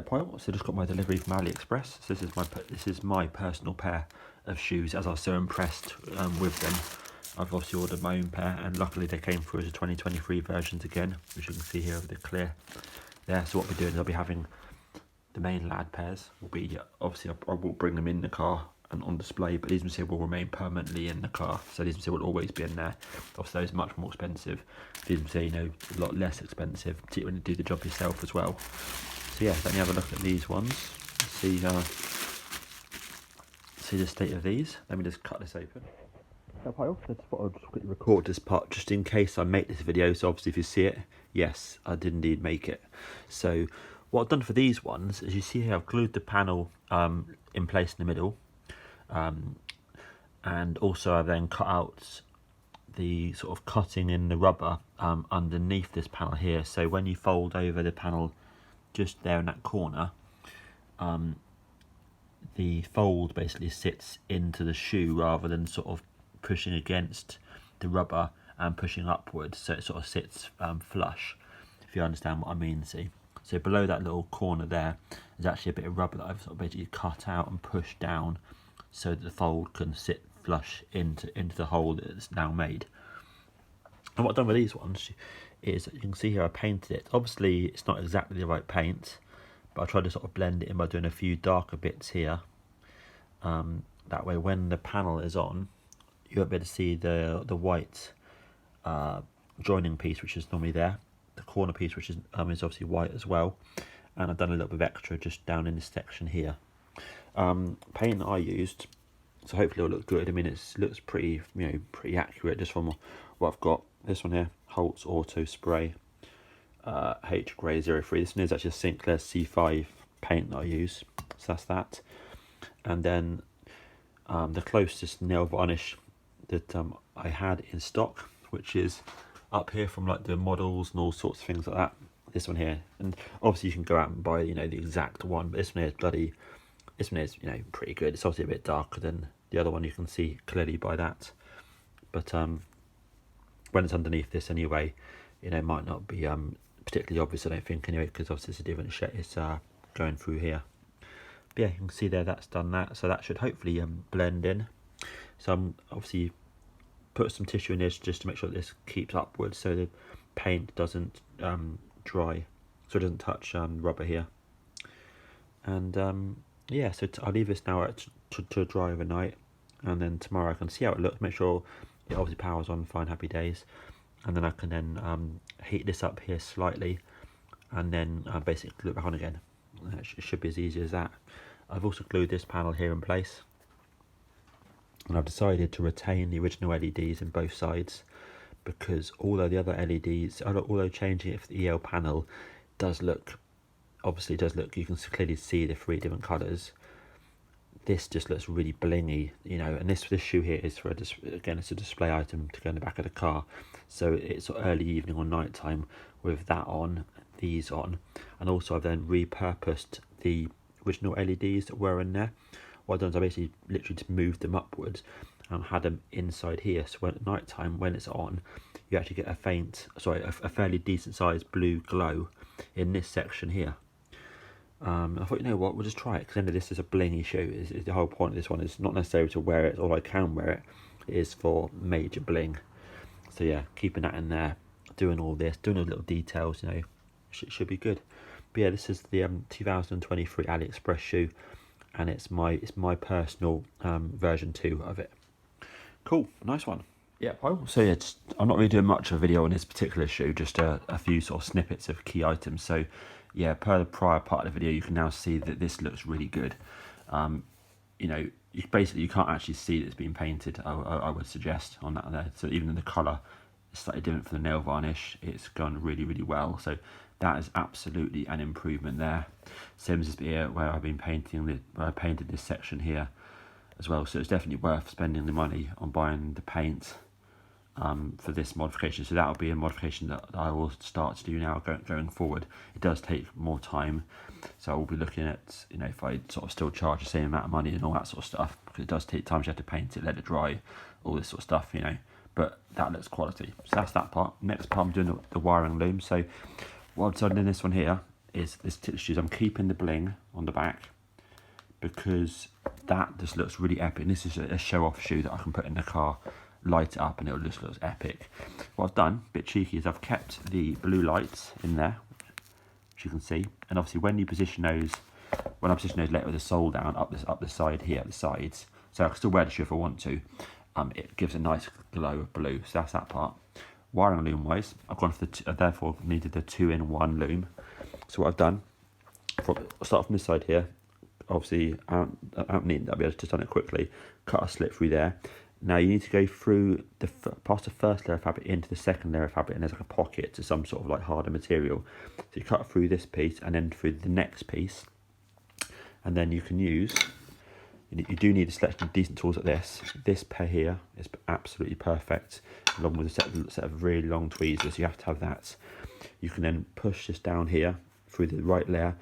pile. So just got my delivery from AliExpress. So this is my personal pair of shoes, as I was so impressed with them. I've obviously ordered my own pair, and luckily they came through as a 2023 versions again, which you can see here with the clear there. So what we're doing is I'll be having the main lad pairs. Will be obviously I will bring them in the car and on display, but these ones here will remain permanently in the car. So these ones here will always be in there. Obviously those are much more expensive. These ones here, you know, a lot less expensive, particularly when you do the job yourself as well. So yeah, let me have a look at these ones. See the state of these. Let me just cut this open. I just thought I'd just quickly record this part just in case I make this video. So obviously if you see it, yes, I did indeed make it. So what I've done for these ones, as you see here, I've glued the panel in place in the middle. And also I've then cut out the sort of cutting in the rubber underneath this panel here. So when you fold over the panel just there in that corner, the fold basically sits into the shoe rather than sort of pushing against the rubber and pushing upwards, so it sort of sits flush, if you understand what I mean. See, so below that little corner there is actually a bit of rubber that I've sort of basically cut out and pushed down so that the fold can sit flush into the hole that it's now made. And what I've done with these ones is, you can see here I painted it. Obviously it's not exactly the right paint, but I tried to sort of blend it in by doing a few darker bits here. That way when the panel is on, you won't be able to see the white joining piece, which is normally there. The corner piece, which is obviously white as well. And I've done a little bit of extra just down in this section here. Paint that I used, so hopefully it'll look good. I mean, it looks pretty, pretty accurate just from what I've got. This one here, Holtz Auto Spray H Grey 03. This one is actually a Sinclair C5 paint that I use, so that's that. And then the closest nail varnish that I had in stock, which is up here from like the models and all sorts of things like that. This one here, and obviously you can go out and buy the exact one, but this one here is this one is pretty good. It's obviously a bit darker than the other one, you can see clearly by that, but when it's underneath this anyway, it might not be particularly obvious, I don't think, anyway, because obviously it's a different shade. It's going through here. But yeah, you can see there that's done that, so that should hopefully blend in. So I'm obviously put some tissue in this just to make sure that this keeps upwards so the paint doesn't dry, so it doesn't touch rubber here. And yeah, so I'll leave this now to dry overnight, and then tomorrow I can see how it looks, make sure it obviously powers on fine, happy days, and then I can then heat this up here slightly, and then basically glue it back on again. It should be as easy as that. I've also glued this panel here in place, and I've decided to retain the original LEDs in both sides, because although the other LEDs, although changing it for the EL panel does look, you can clearly see the three different colours, this just looks really blingy, and this shoe here is for again, it's a display item to go in the back of the car, so it's early evening or night time with that on, these on. And also I've then repurposed the original LEDs that were in there. What I've done is I basically literally just moved them upwards and had them inside here, so when at night time, when it's on, you actually get a fairly decent sized blue glow in this section here. I thought, what, we'll just try it, because then this is a blingy shoe. Is the whole point of this one is not necessarily to wear it, or I can wear it, it is for major bling. So yeah, keeping that in there, doing all this, doing all the little details, should be good. But yeah, this is the 2023 AliExpress shoe, and it's my personal version 2 of it. Cool, nice one. Yeah, so yeah, I'm not really doing much of a video on this particular shoe, just a few sort of snippets of key items. So yeah, per the prior part of the video, you can now see that this looks really good. You can't actually see that it's been painted, I would suggest, on that there. So even the colour is slightly different for the nail varnish, it's gone really, really well. So that is absolutely an improvement there. Same as here where I've been painting, where I painted this section here as well. So it's definitely worth spending the money on buying the paint for this modification. So that'll be a modification that I will start to do now going forward. It does take more time, so I will be looking at if I sort of still charge the same amount of money and all that sort of stuff, because it does take time. You have to paint it, let it dry, all this sort of stuff, but that looks quality. So that's that part. Next part, I'm doing the wiring loom. So what I've done in this one here is this particular shoes. I'm keeping the bling on the back because that just looks really epic. And this is a show-off shoe that I can put in the car, light it up, and it'll just look epic. What I've done, a bit cheeky, is I've kept the blue lights in there, which you can see. And obviously when you position those, when I position those later with the sole down, up the side here, at the sides, so I can still wear the shoe if I want to, it gives a nice glow of blue. So that's that part. Wiring loom wise, I've gone for therefore needed the 2-in-1 loom. So what I've done, I'll start from this side here. Obviously, I don't need that, but I've just done it quickly. Cut a slit through there. Now you need to go through past the first layer of fabric into the second layer of fabric, and there's like a pocket to some sort of like harder material. So you cut through this piece and then through the next piece, and then you can use. You do need a selection of decent tools like this. This pair here is absolutely perfect, along with a set of really long tweezers. You have to have that. You can then push this down here through the right layer,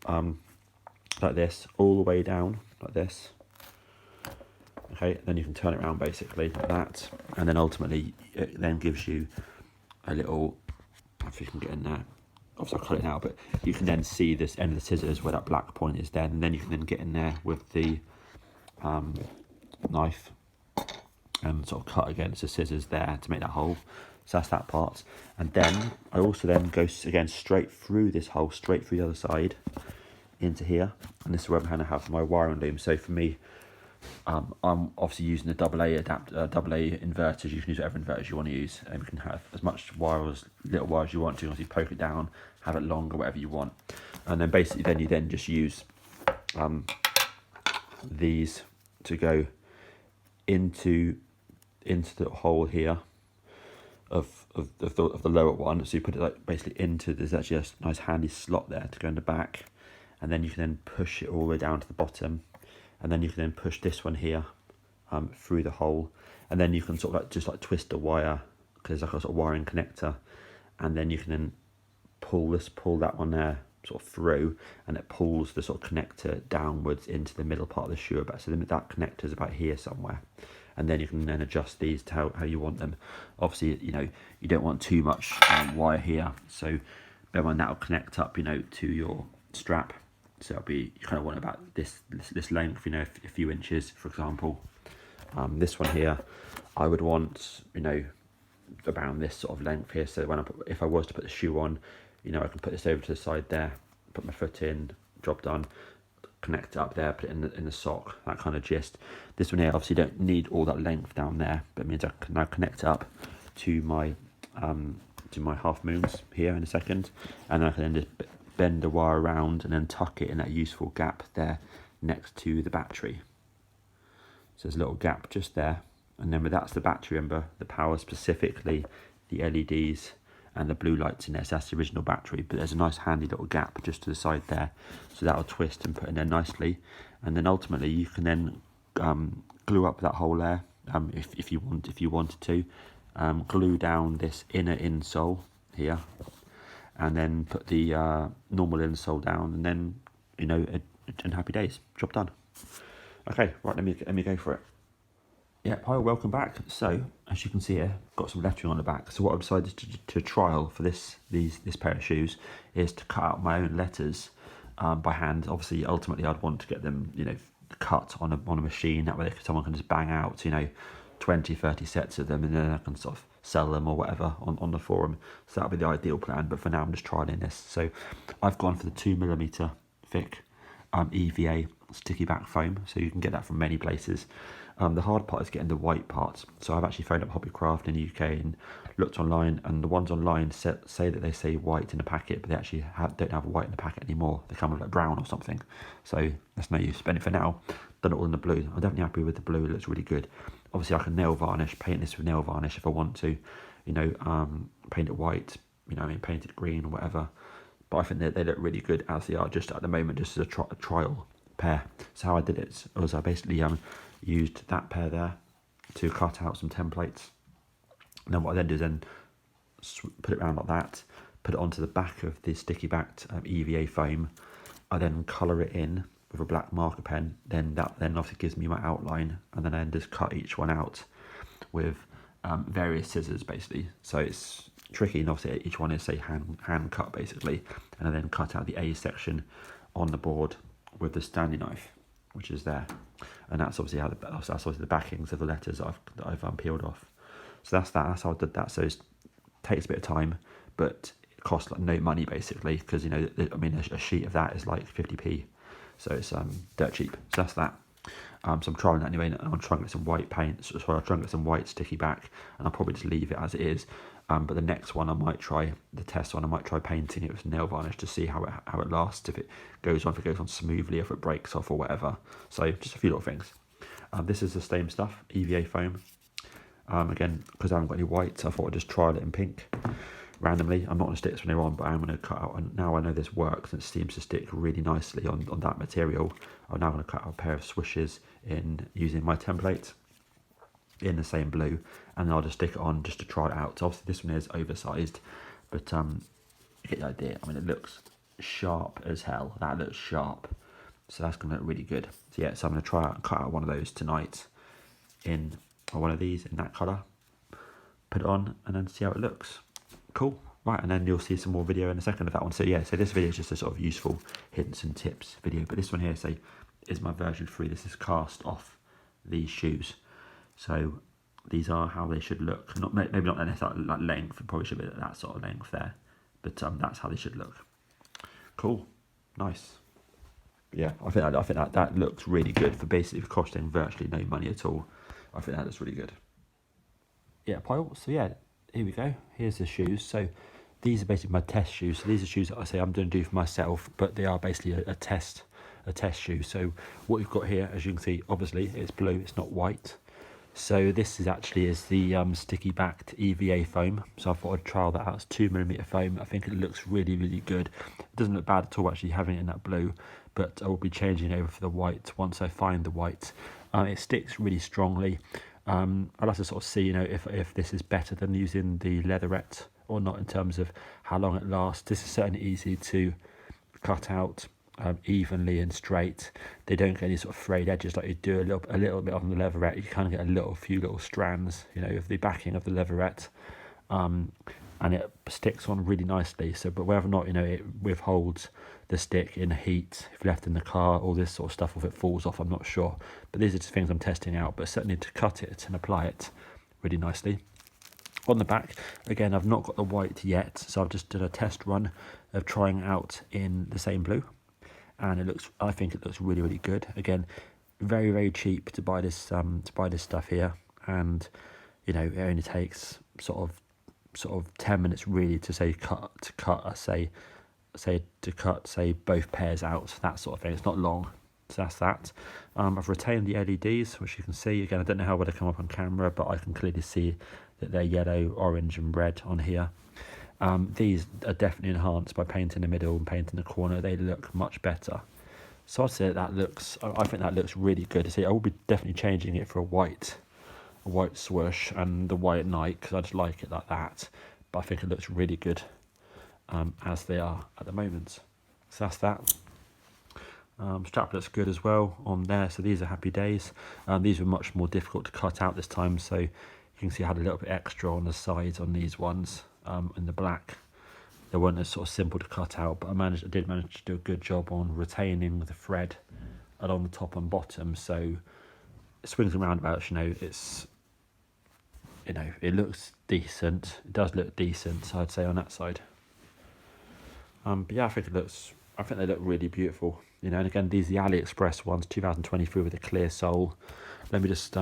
like this, all the way down, like this. Okay, then you can turn it around basically like that, and then ultimately it then gives you a little, if you can get in there, obviously I'll cut it now, but you can then see this end of the scissors where that black point is there, and then you can then get in there with the knife and sort of cut against the scissors there to make that hole. So that's that part. And then I also then go again straight through this hole, straight through the other side into here, and this is where I'm going to have my wiring loom. So for me, I'm obviously using the AA inverters. You can use whatever inverters you want to use, and you can have as much wire as little wire as you want to. Obviously poke it down, have it longer, whatever you want, and then basically you then just use these to go into the hole here of the lower one. So you put it like basically into, there's actually a nice handy slot there to go in the back, and then you can then push it all the way down to the bottom, and then you can then push this one here through the hole, and then you can sort of like just like twist the wire, because there's like a sort of wiring connector, and then you can then pull that one there sort of through, and it pulls the sort of connector downwards into the middle part of the shoe back. So that connector is about here somewhere, and then you can then adjust these to how you want them. Obviously, you know, you don't want too much wire here, so bear in mind that will connect up, you know, to your strap. So it'll be, you kind of want about this length, you know, a few inches, for example. This one here, I would want, you know, around this sort of length here. So if I was to put the shoe on, you know, I can put this over to the side there, put my foot in, job done, connect it up there, put it in the sock, that kind of gist. This one here, obviously don't need all that length down there, but it means I can now connect it up to my half moons here in a second, and I can then just bend the wire around and then tuck it in that useful gap there next to the battery. So there's a little gap just there, and then that's the battery. Remember, the power, specifically the LEDs and the blue lights in there, so that's the original battery, but there's a nice handy little gap just to the side there, so that'll twist and put in there nicely. And then ultimately you can then glue up that hole there, if you wanted to, glue down this inner insole here, and then put the normal insole down, and then, you know, and happy days, job done. Okay, right, let me go for it. Yeah, hi, welcome back. So, as you can see here, got some lettering on the back. So what I've decided to trial for this pair of shoes is to cut out my own letters by hand. Obviously, ultimately, I'd want to get them, you know, cut on a machine. That way someone can just bang out, you know, 20, 30 sets of them, and then I can sort of sell them or whatever on the forum. So that'll be the ideal plan, but for now I'm just trialing this. So I've gone for the 2mm thick EVA sticky back foam, so you can get that from many places. The hard part is getting the white parts. So I've actually phoned up Hobbycraft in the UK and looked online, and the ones online say that they say white in the packet, but they actually don't have white in the packet anymore. They come with like brown or something. So that's no use. But for now, done it all in the blue. I'm definitely happy with the blue. It looks really good. Obviously, I can nail varnish, paint this with nail varnish if I want to. You know, paint it white. You know, I mean, paint it green or whatever. But I think they look really good as they are just at the moment, just as a trial pair. So how I did it was I basically used that pair there to cut out some templates, and then what I then do is then put it around like that, put it onto the back of the sticky backed EVA foam. I then colour it in with a black marker pen, then that then obviously gives me my outline, and then I just cut each one out with various scissors basically. So it's tricky, and obviously each one is say hand cut basically, and I then cut out the A section on the board with the Stanley knife, which is there, and that's obviously that's obviously the backings of the letters that I've peeled off. So that's how I did that. So it takes a bit of time, but it costs like no money basically, because you know, I mean, a sheet of that is like 50p, so it's dirt cheap. So that's that. So I'm trying that anyway, and I'm trying to get some white paint. So I'll try and get some white sticky back, and I'll probably just leave it as it is. But the next one I might try, the test one, I might try painting it with nail varnish to see how it lasts, if it goes on smoothly, if it breaks off or whatever. So just a few little things. This is the same stuff, EVA foam. Again, because I haven't got any white, I thought I'd just trial it in pink randomly. I'm not going to stick this one on, but I'm going to cut out, and now I know this works and it seems to stick really nicely on that material. I'm now going to cut out a pair of swooshes in using my template in the same blue, and then I'll just stick it on just to try it out. So obviously this one is oversized, but you get the idea. I mean, it looks sharp as hell. That looks sharp, so that's going to look really good. So yeah, so I'm going to try out and cut out one of those tonight in, or one of these in that colour, put it on, and then see how it looks. Cool. Right, and then you'll see some more video in a second of that one. So yeah, so this video is just a sort of useful hints and tips video, but this one here, say, is my version 3. This is cast off these shoes. So these are how they should look. Maybe not necessarily like length, it probably should be that sort of length there, but that's how they should look. Cool, nice. Yeah, I think that looks really good for basically costing virtually no money at all. I think that looks really good. Yeah, pile. So yeah, here we go. Here's the shoes. So these are basically my test shoes. So these are shoes that I say I'm going to do for myself, but they are basically a test shoe. So what we've got here, as you can see, obviously it's blue, it's not white. So this is the sticky backed EVA foam. So I thought I'd trial that out. It's 2mm foam. I think it looks really, really good. It doesn't look bad at all actually having it in that blue, but I will be changing over for the white once I find the white. It sticks really strongly. I'll have to sort of see, you know, if this is better than using the leatherette or not in terms of how long it lasts. This is certainly easy to cut out evenly and straight. They don't get any sort of frayed edges like you do a little bit on the leatherette. You kind of get a few little strands, you know, of the backing of the leatherette, and it sticks on really nicely. So, but whether or not, you know, it withholds the stick in heat, if left in the car, all this sort of stuff, if it falls off, I'm not sure. But these are just things I'm testing out, but certainly to cut it and apply it really nicely. On the back, again, I've not got the white yet, so I've just done a test run of trying out in the same blue, and I think it looks really, really good. Again, very, very cheap to buy this stuff here, and you know, it only takes sort of 10 minutes really to cut both pairs out, that sort of thing. It's not long. So that's that. I've retained the LEDs, which you can see. Again, I don't know how well they come up on camera, but I can clearly see that they're yellow, orange and red on here. These are definitely enhanced by painting the middle and painting the corner. They look much better. So I'd say I think that looks really good. See, I will be definitely changing it for a white swoosh and the white Nike, because I just like it like that. But I think it looks really good as they are at the moment. So that's that. Strap looks good as well on there. So these are happy days. These were much more difficult to cut out this time, so you can see I had a little bit extra on the sides on these ones in the black. They weren't as sort of simple to cut out, but I did manage to do a good job on retaining the thread along the top and bottom. So swings and roundabouts, you know, it looks decent. It does look decent, so I'd say on that side. But yeah, I think they look really beautiful, you know. And again, these are the AliExpress ones, 2023 with a clear sole. Let me just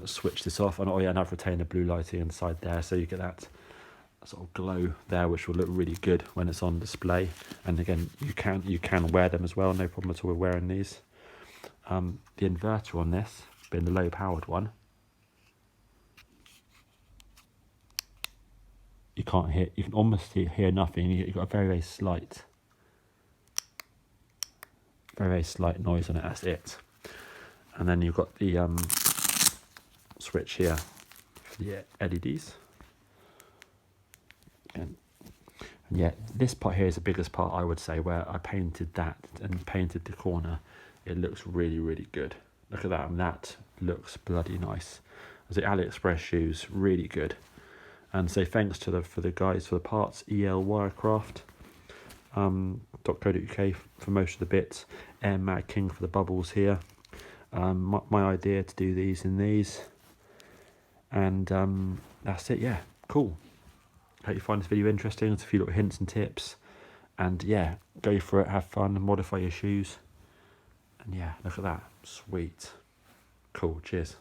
switch this off, and oh yeah, and I've retained the blue lighting inside there, so you get that sort of glow there, which will look really good when it's on display. And again, you can wear them as well, no problem at all with wearing these. The inverter on this, being the low powered one, you can almost hear nothing. You've got a very, very slight noise on it. That's it. And then you've got the switch here for the LEDs. And yeah, this part here is the biggest part, I would say, where I painted that and painted the corner. It looks really, really good. Look at that, and that looks bloody nice. the AliExpress shoes, really good. And say thanks to for the guys for the parts, Wirecraft. .co.uk for most of the bits, Matt King for the bubbles here. My idea to do these in these, and that's it. Yeah, cool. Hope you find this video interesting. There's a few little hints and tips, and yeah, go for it, have fun, modify your shoes, and yeah, look at that, sweet, cool. Cheers.